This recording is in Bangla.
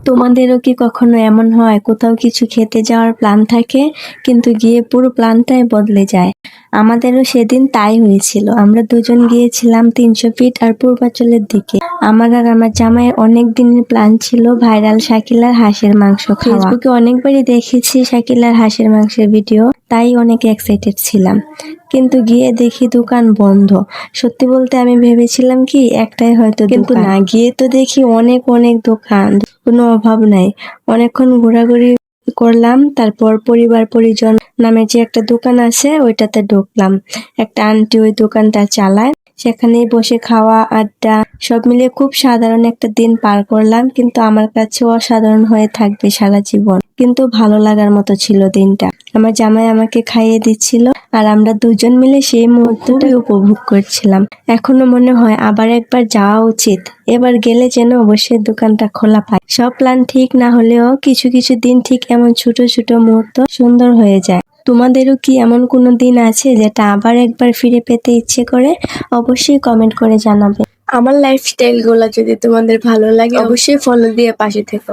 তোমাদেরও কি কখনো এমন হয় কোথাও কিছু খেতে যাওয়ার প্ল্যান থাকে কিন্তু গিয়ে পুরো প্ল্যানটাই বদলে যায়? আমাদেরও সেদিন তাই হয়েছিল। আমরা দুজন গিয়েছিলাম 300 ফিট আর পূর্বাচলের দিকে। আমার আর আমার জামাইয়ের অনেক দিনের প্ল্যান ছিল ভাইরাল শাকিলার হাঁসের মাংস খাওয়া। ফেসবুকে অনেকবারই দেখেছি শাকিলার হাঁসের মাংসের ভিডিও, তাই অনেক এক্সাইটেড ছিলাম। কিন্তু গিয়ে দেখি দোকান বন্ধ। সত্যি বলতে আমি ভেবেছিলাম কি একটাই হয়তো, কিন্তু না, গিয়ে তো দেখি অনেক অনেক দোকান, কোনো অভাব নাই। অনেকক্ষণ ঘোরাঘুরি করলাম, তারপর পরিবার পরিজন নামে যে একটা দোকান আছে ওইটাতে ঢুকলাম। একটা আন্টি ওই দোকানটা চালায়, সেখানেই বসে খাওয়া আড্ডা সব মিলিয়ে খুব সাধারণ একটা দিন পার করলাম, কিন্তু আমার কাছে অসাধারণ হয়ে থাকবে সারা জীবন। কিন্তু ভালো লাগার মতো ছিল দিনটা। আমার জামাই আমাকে খাইয়ে দিচ্ছিল আর আমরা দুজন মিলে সেই মুহূর্তটাই উপভোগ করছিলাম। এখনো মনে হয় আবার একবার যাওয়া উচিত। এবার গেলে যেন অবশ্যই দোকানটা খোলা পায়। সব প্ল্যান ঠিক না হলেও কিছু কিছু দিন ঠিক এমন ছোট ছোট মুহূর্ত সুন্দর হয়ে যায়। তোমাদেরও কি এমন কোনো দিন আছে যেটা আবার একবার ফিরে পেতে ইচ্ছে করে? অবশ্যই কমেন্ট করে জানাবে। আমার লাইফস্টাইল গুলা যদি তোমাদের ভালো লাগে অবশ্যই ফলো দিয়ে পাশে থেকো।